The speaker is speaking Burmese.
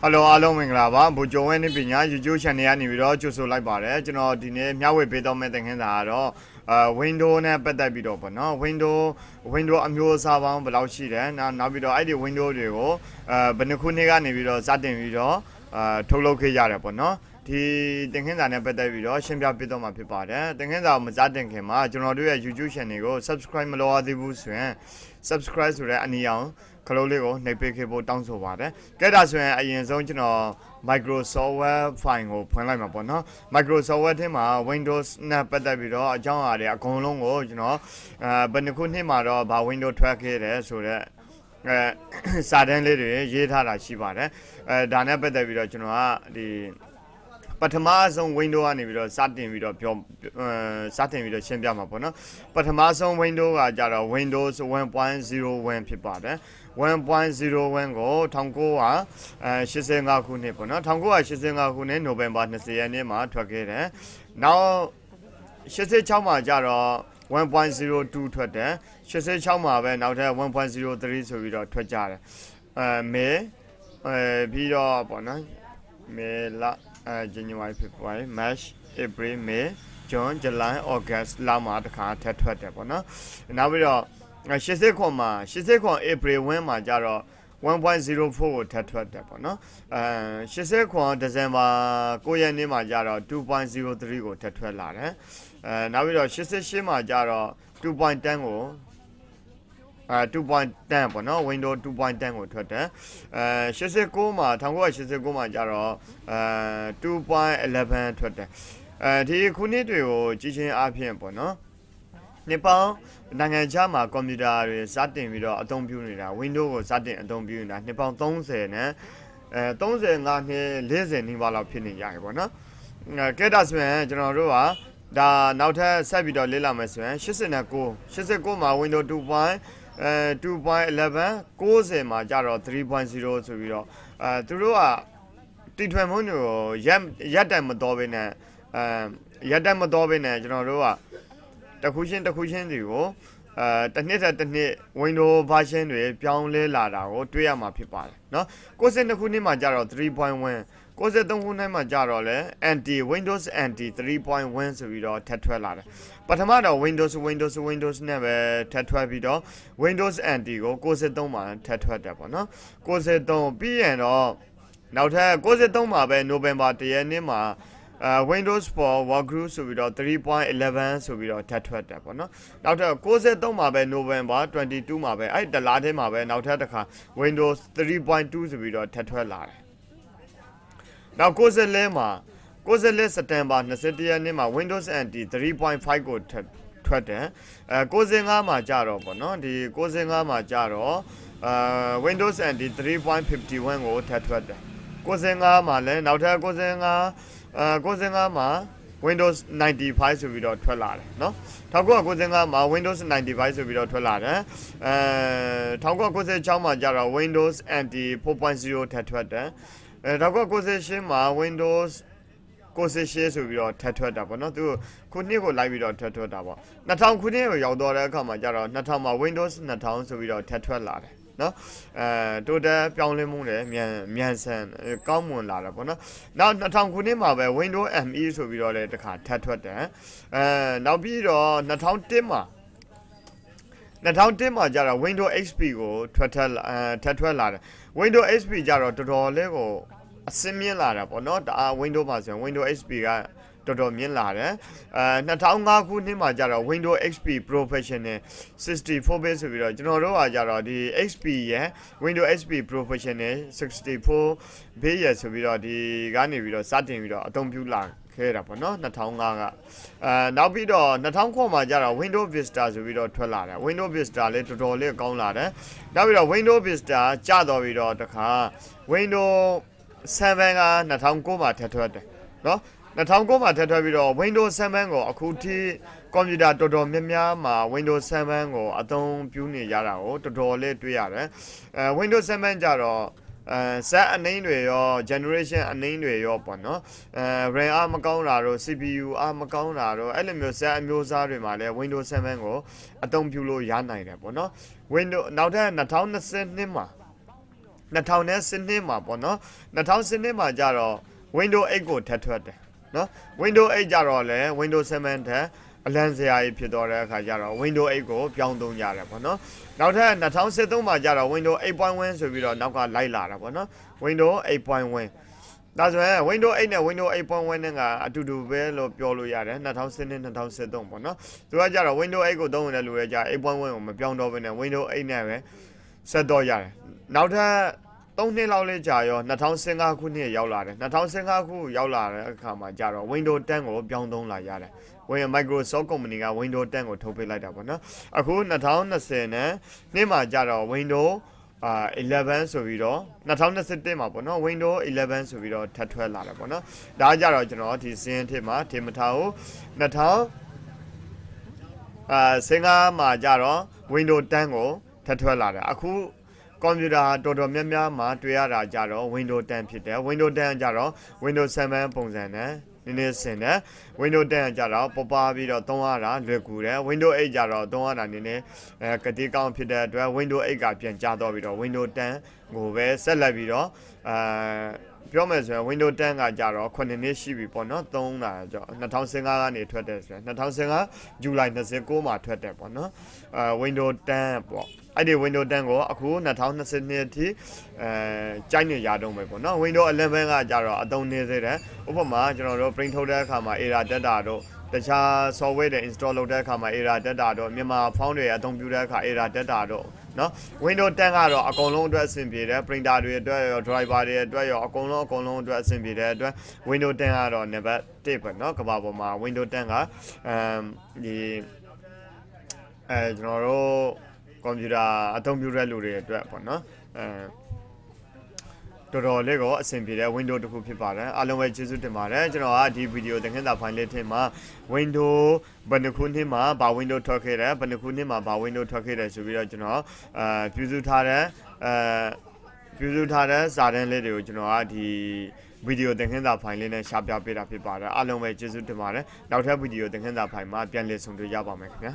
Hello အားလုံးမင်္ဂလာပါဘူဂျိုဝင်းနေပညာ YouTube channel ကနေပြီးတော့ကြိုဆိုလိုက်ပါတယ်ကျွန်တော်ဒီနေ့မျှဝေပေးတော့မယ့်သင်ခန်းစာကတော့Windows နဲ့ပတ်သက်ပြီးတော့ပေါ့နော် Windows အမျိုးအစားပေါင်းဘယ်လောက်ရှိတယ်နောက်ပြီးတော့အဲ့ဒီ Windows တွေကိုဘယ်နှခုနှစ်ကနေပြီးတော့စတင်ပြီးတော့ထုတ်လုပ်ခဲ့ရတယ်ပေါ့နော်ဒီသင်ခန်းစာနဲ့ပတ်သက်ပြီးတော့ရှင်းပြပေးတော့မှာဖြစ်ပါတယ်သင်ခန်းစာကိုမစတင်ခင်မှာကျွန်တော်တို့ရဲ့ YouTube channel ကို subscribe မလုပ်ရသေးဘူးဆိုရင် subscribe ဆိုတဲ့အနည်းအောင်ခလုံးလေးကိုနှိပ်ပေးခဲ့ဖို့တောင်းဆိုပါတယ်။ကဲဒါဆိုရင်အရင်ဆုံးကျွန်တော် Microsoft Word file ကိုဖွင့်လိုက်မှာပေါ့နော်။ Microsoft Word ထဲမှာ Windows နဲ့ပတ်သက်ပြီးတော့အကြောင်းအရာတွေအကုန်လုံးကိုကျွန်တော်ဘယ်နှခုနှစ်မှာတော့ဘာ Windows ထွက်ခဲ့တယ်ဆိုတော့စာတန်းလေးတွေရေးထားတာရှိပါတယ်။ဒါနဲ့ပတ်သက်ပြီးတော့ကျွန်တော်ကဒီပထမဆုံး Windows ကနေပြီးတော့စတင်ပြီးတော့ရှင်းပြမှာပေါ့နော်ပထမဆုံး Windows ကကြတော့ Windows 1.01 ဖြစ်ပါတယ်1.01 ကို1985ခုနှစ်ပေါ့နော်1985ခုနှစ်နိုဝင်ဘာ20ရက်နေ့မှာထွက်ခဲ့တယ်နောက်86မှာကြတော့1.02 ထွက်တယ်86မှာပဲနောက်ထပ်1.03ဆိုပြီးတော့ထွက်ကြတယ်မေပြီးတော့ပေါ့နော်မေလာJanuary February March April May June July August လာမှာတခါထပ်ထွက်တယ်ပေါ့နော်နောက်ပြီးတော့80ခွန်မှာ80ခွန် April 1မှာကြတော့1.04 ကိုထပ်ထွက်တယ်ပေါ့နော်80ခွန် December 9ရက်နေ့မှာကြတော့2.03 ကိုထပ်ထွက်လာတယ်နောက်ပြီးတော့88မှာကြတော့2.10ကို2.10 ပေါ့နော် Windows 2.10 ကိုထွက်တယ်89မှာ1989မှာကြတော့2.11 ထွက်တယ်ဒီခုနှစ်တွေကိုကြည့်ချင်းအားဖြင့်ပေါ့နော်နှစ်ပေါင်းနိုင်ငံခြားမှာကွန်ပျူတာတွေစတင်ပြီးတော့အသုံးပြုနေတာ Windows ကိုစတင်အသုံးပြုနေတာနှစ်ပေါင်း30နဲ့35နှစ်40နီးပါးလောက်ဖြစ်နေကြပြီပေါ့နော်ကဲဒါဆိုရင်ကျွန်တော်တို့ကဒါနောက်ထပ်ဆက်ပြီးတော့လေ့လာမယ်ဆိုရင်89မှာ Windows 2.11 90မှာကြတော့ 3.0 ဆိုပြီးတော့သူတို့ကတီထွင်မှုတွေကိုရက်တိုင်မတော်ဘဲနဲ့ရက်တိုင်မတော်ဘဲနဲ့ကျွန်တော်တို့ကတခုချင်းတွေကိုတစ်နှစ်တစ်နှစ် Windows version တွေပြောင်းလဲလာတာကိုတွေ့ရမှာဖြစ်ပါတယ်เนาะ92ခုနှစ်မှာကြတော့ 3.1 93ခုနှစ်မှာကြတော့လဲ Windows Anti 3.1 ဆိုပြီးတော့ထပ်ထွက်လာတယ်ပထမတော့ Windows နဲ့ပဲထပ်ထွက်ပြီးတော့ Windows Anti ကို93မှာထပ်ထွက်တယ်ပေါ့နော်93ပြီးရင်တော့နောက်ထပ်93မှာပဲ November 1ရက်နေ့မှာWindows for Workgroup ဆိုပြီးတော့3.11ဆိုပြီးတော့ထပ်ထွက်တယ်ပေါ့နော်နောက်ထပ်93မှာပဲ November 22မှာပဲအဲ့တလားထဲမှာပဲနောက်ထပ်တစ်ခါ Windows 3.2ဆိုပြီးတော့ထပ်ထွက်လာတယ်နောက်94မှာ94 September 21ရက်နေ့မှာ Windows NT 3.5 ကိုထွက်တယ်95မှာကြတော့ပေါ့နော်ဒီ95မှာကြတော့Windows NT 3.51 ကိုထပ်ထွက်တယ်95မှာလည်းနောက်ထပ်95မှာWindows 95ဆိုပြီးတော့ထွက်လာတယ်เนาะ1995မှာ Windows 95ဆိုပြီးတော့ထွက်လာတယ်1996မှာကြတော့ Windows NT 4.0 ထပ်ထွက်တယ်1998မှာ Windows 98ဆိုပြီးတော့ထပ်ထွက်တာပေါ့နော်သူခုနှစ်ကိုလိုက်ပြီးတော့ထပ်ထွက်တာပေါ့2000ခုနှစ်ကိုရောက်တော့တဲ့အခါမှာကျတော့2000မှာ Windows 2000ဆိုပြီးတော့ထပ်ထွက်လာတယ်နော်total ပြောင်းလဲမှုတွေမြန်ဆန်ကောင်းမွန်လာတာပေါ့နော်နောက်2000ခုနှစ်မှာပဲ Windows ME ဆိုပြီးတော့လည်းတစ်ခါထပ်ထွက်တယ်နောက်ပြီးတော့2001မှာကျတော့ Windows XP ကိုထပ်ထွက်လာတယ် Windows XP ကျတော့တော်တော်လေးကိုအဆင်မြင့်လာတာပေါ့နော်ဒါ Windows မှာဆိုရင် Windows XP ကတော်တော်မြင့်လာတယ်2005ခုနှစ်မှာကျတော့ Windows XP Professional 64 bit ဆိုပြီးတော့ကျွန်တော်တို့ကကြတော့ဒီ XP ရဲ့ Windows XP Professional 64 bit ရဲ့ဆိုပြီးတော့ဒီကနေပြီးတော့စတင်ပြီးတော့အသုံးပြုလာခဲ့တာပေါ့နော်2005ကနောက်ပြီးတော့2009မှာကျတော့ Windows Vista ဆိုပြီးတော့ထွက်လာတယ် Windows Vista လည်းတော်တော်လေးကောင်းလာတယ်နောက်ပြီးတော့ Windows Vista ကျတော့ပြီးတော့တခါ Windows 7က2009မှာထပ်ထွက်တယ်နော်2009မှာထပ်ထွက်ပြီးတော့ Windows 7ကိုအခုထိကွန်ပျူတာတော်တော်များများမှာ Windows 7ကိုအသုံးပြုနေကြတာကိုတော်တော်လေးတွေ့ရတယ်Windows 7ကြတော့set အနှိမ့်တွေရော generation အနှိမ့်တွေရောပေါ့နော်RAM အားမကောင်းတာတို့ CPU အားမကောင်းတာတို့အဲ့လိုမျိုး set အမျိုးအစားတွေမှာလည်း Windows 7ကိုအသုံးပြုလို့ရနိုင်တယ်ပေါ့နော် Windows နောက်ထပ်2022မှာ 2012မှာပေါ့နော်2012မှာကြတော့ Windows 8ကိုထပ်ထွက်တယ်နော် Windows 8ကြတော့လဲ Windows 7ထက်အလန့်စရာကြီးဖြစ်သွားတဲ့အခါကျတော့ Windows 8ကိုပြောင်းသုံးကြတယ်ပေါ့နော်နောက်ထပ်2013မှာကြတော့ Windows 8.1 ဆိုပြီးတော့နောက်ကလိုက်လာတာပေါ့နော် Windows 8.1ဒါဆိုရင် Windows 8နဲ့ Windows 8.1နဲ့ကအတူတူပဲလို့ပြောလို့ရတယ်2012 2013ပေါ့နော်သူကကြတော့ Windows 8ကိုသုံးနေတဲ့လူတွေကြ8.1ကိုမပြောင်းတော့ဘဲနဲ့ Windows 8နဲ့ပဲဆက်တော့ရတယ်နောက်ထပ်3နှစ်လောက်လေးကြာရော2015ခုနှစ်ရောက်လာတယ်2015ခုရောက်လာတဲ့အခါမှာကြာတော့ Windows 10ကိုပြောင်းသုံးလာရတယ်Microsoft Company က Windows 10ကိုထုတ်ပေးလိုက်တာပေါ့နော်အခု2020နဲ့နေ့မှာကြာတော့ Windows 11ဆိုပြီးတော့2021မှာပေါ့နော် Windows 11ဆိုပြီးတော့ထပ်ထွက်လာတယ်ပေါ့နော်ဒါကြတော့ကျွန်တော်ဒီစင်းထစ်မှာထင်မထားဘူး2015မှာကြတော့ Windows 10ကိုထပ်ထွက်လာတယ်အခုကွန်ပျူတာတော်တော်များများမှာတွေ့ရတာကြတော့ Windows 10ဖြစ်တယ် Windows 10ကြတော့ Windows 7ပုံစံနဲ့နည်းနည်းဆင်တယ် Windows 10ကြတော့ပပပြီးတော့သုံးရတာလွယ်ကူတယ် Windows 8ကြတော့သုံးရတာနည်းနည်းကတိကောင်းဖြစ်တဲ့အတွက် Windows 8ကပြန်ကျတော့ပြီးတော့ Windows 10ကိုပဲဆက်လက်ပြီးတော့ပြောမယ်ဆိုရင် Windows 10ကကြတော့9နှစ်ရှိပြီပေါ့နော်သုံးတာကြောင့်2015ကနေထွက်တယ်ဆိုရင်2015ဇူလိုင်29မှာထွက်တယ်ပေါ့နော်Windows 10ပေါ့အဲ့ဒီ Windows 10ကိုအခု2022အထိကြိုက်နေရတော့မယ်ပေါ့နော် Windows 11ကကြတော့အသုံးနေသေးတယ်ဥပမာကျွန်တော်တို့ print ထုတ်တဲ့အခါမှာ error တက်တာတို့တခြား software တွေ install လုပ်တဲ့အခါမှာ error တက်တာတို့မြန်မာ font တွေအသုံးပြုတဲ့အခါ error တက်တာတို့နော် Windows 10ကတော့အကုန်လုံးအတွက်အဆင်ပြေတယ် printer တွေအတွက်ရော driver တွေအတွက်ရောအကုန်လုံးအတွက်အဆင်ပြေတဲ့အတွက် Windows 10ကတော့ number 1ပဲเนาะကမ္ဘာပေါ်မှာ Windows 10ကဒီကျွန်တော်တို့ကွန်ပျူတာအသုံးပြုတဲ့လူတွေအတွက်ပေါ့နော်တော်တော်လေးကိုအဆင်ပြေတဲ့ Windows တစ်ခုဖြစ်ပါတယ်အားလုံးပဲကျေးဇူးတင်ပါတယ်ကျွန်တော်ကဒီဗီဒီယိုသင်ခန်းစာဖိုင်လေးထဲမှာ Windows ဘယ်နှခုနှစ်မှာဘာ Windows ထွက်ခဲ့တယ်ဘယ်နှခုနှစ်မှာဘာ Windows ထွက်ခဲ့တယ်ဆိုပြီးတော့ကျွန်တော်ပြုစုထားတဲ့စာတမ်းလေးတွေကိုကျွန်တော်ကဒီဗီဒီယိုသင်ခန်းစာဖိုင်လေးနဲ့ရှာပြပေးတာဖြစ်ပါတယ်အားလုံးပဲကျေးဇူးတင်ပါတယ်နောက်ထပ်ဗီဒီယိုသင်ခန်းစာဖိုင်မှာပြန်လည်ဆုံတွေ့ကြပါမယ်ခင်ဗျာ